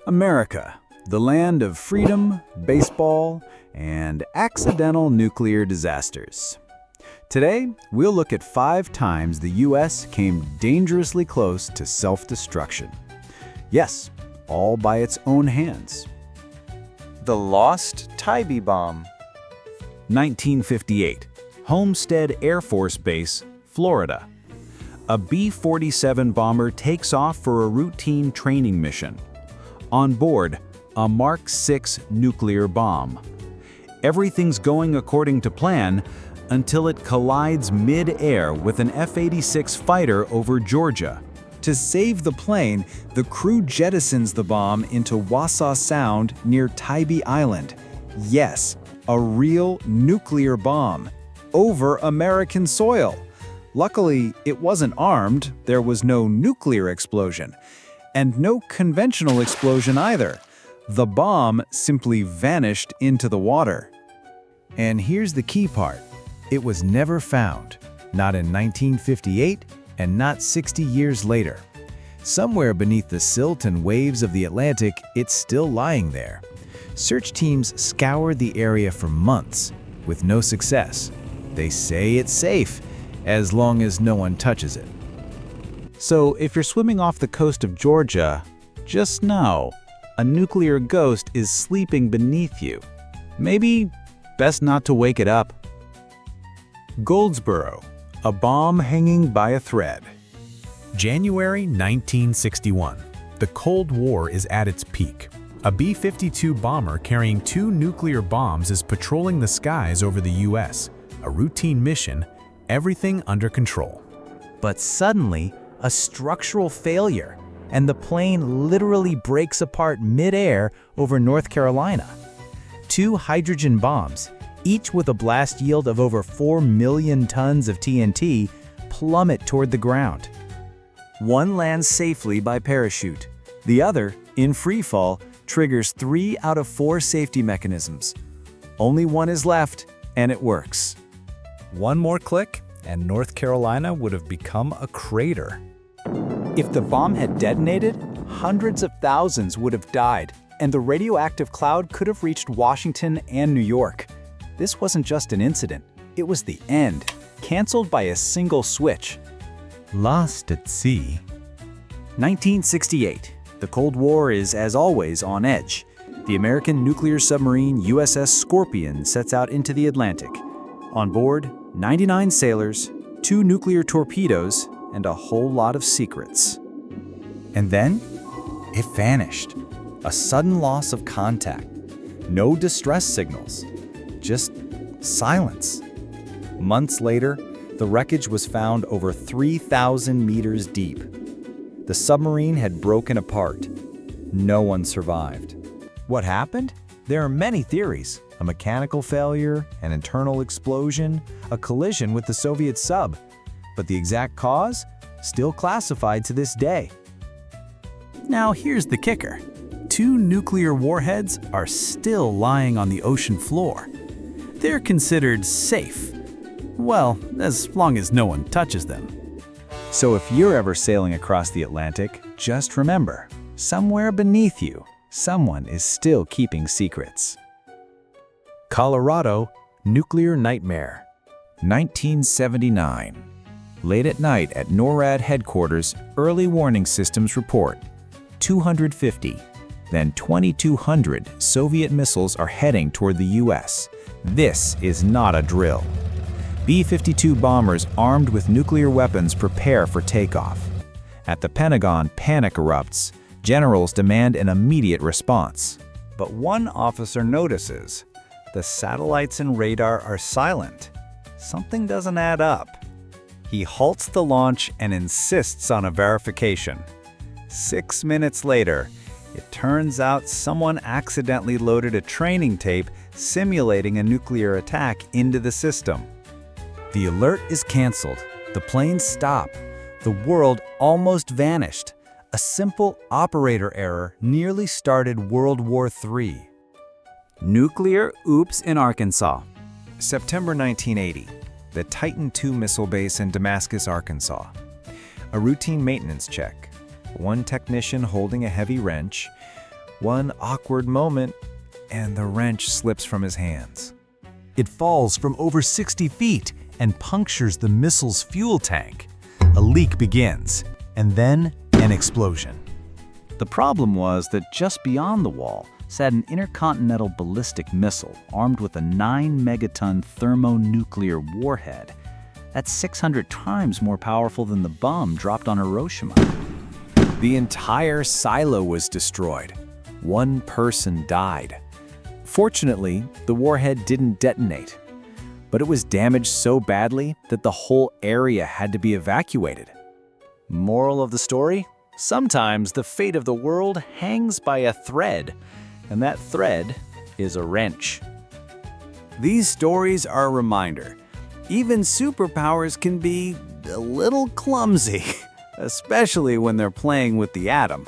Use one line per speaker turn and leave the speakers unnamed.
America, the land of freedom, baseball, and accidental nuclear disasters. Today, we'll look at 5 times the U.S. came dangerously close to self-destruction. Yes, all by its own hands.
The Lost Tybee Bomb.
1958, Homestead Air Force Base, Florida. A B-47 bomber takes off for a routine training mission. On board, a Mark VI nuclear bomb. Everything's going according to plan until it collides mid-air with an F-86 fighter over Georgia. To save the plane, the crew jettisons the bomb into Wassaw Sound near Tybee Island. Yes, a real nuclear bomb over American soil. Luckily, it wasn't armed, there was no nuclear explosion, and no conventional explosion either. The bomb simply vanished into the water. And here's the key part. It was never found, not in 1958 and not 60 years later. Somewhere beneath the silt and waves of the Atlantic, it's still lying there. Search teams scoured the area for months, with no success. They say it's safe, as long as no one touches it. So if you're swimming off the coast of Georgia, just know, a nuclear ghost is sleeping beneath you. Maybe best not to wake it up. Goldsboro, a bomb hanging by a thread.
January 1961. The Cold War is at its peak. A B-52 bomber carrying 2 nuclear bombs is patrolling the skies over the U.S. A routine mission, everything under control.
But suddenly, a structural failure, and the plane literally breaks apart mid-air over North Carolina. 2 hydrogen bombs, each with a blast yield of over 4 million tons of TNT, plummet toward the ground. One lands safely by parachute. The other, in free fall, triggers 3 out of 4 safety mechanisms. Only one is left, and it works.
One more click, and North Carolina would have become a crater.
If the bomb had detonated, hundreds of thousands would have died, and the radioactive cloud could have reached Washington and New York. This wasn't just an incident, it was the end, canceled by a single switch.
Lost at sea.
1968. The Cold War is, as always, on edge. The American nuclear submarine USS Scorpion sets out into the Atlantic. On board, 99 sailors, 2 nuclear torpedoes, and a whole lot of secrets.
And then, it vanished. A sudden loss of contact. No distress signals. Just silence. Months later, the wreckage was found over 3,000 meters deep. The submarine had broken apart. No one survived.
What happened? There are many theories. A mechanical failure, an internal explosion, a collision with the Soviet sub. But the exact cause? Still classified to this day. Now here's the kicker. 2 nuclear warheads are still lying on the ocean floor. They're considered safe. Well, as long as no one touches them.
So if you're ever sailing across the Atlantic, just remember, somewhere beneath you, someone is still keeping secrets.
Colorado, nuclear nightmare.
1979. Late at night at NORAD headquarters, early warning systems report 250, then 2,200 Soviet missiles are heading toward the U.S. This is not a drill. B-52 bombers armed with nuclear weapons prepare for takeoff. At the Pentagon, panic erupts. Generals demand an immediate response.
But one officer notices the satellites and radar are silent. Something doesn't add up. He halts the launch and insists on a verification. 6 minutes later, it turns out someone accidentally loaded a training tape simulating a nuclear attack into the system.
The alert is canceled. The planes stop. The world almost vanished. A simple operator error nearly started World War III.
Nuclear oops in Arkansas.
September 1980. The Titan II missile base in Damascus, Arkansas. A routine maintenance check. One technician holding a heavy wrench.
One awkward moment, and the wrench slips from his hands.
It falls from over 60 feet and punctures the missile's fuel tank. A leak begins, and then an explosion.
The problem was that just beyond the wall sat an intercontinental ballistic missile armed with a 9-megaton thermonuclear warhead. That's 600 times more powerful than the bomb dropped on Hiroshima.
The entire silo was destroyed. One person died. Fortunately, the warhead didn't detonate, but it was damaged so badly that the whole area had to be evacuated. Moral of the story? Sometimes the fate of the world hangs by a thread, and that thread is a wrench. These stories are a reminder. Even superpowers can be a little clumsy, especially when they're playing with the atom.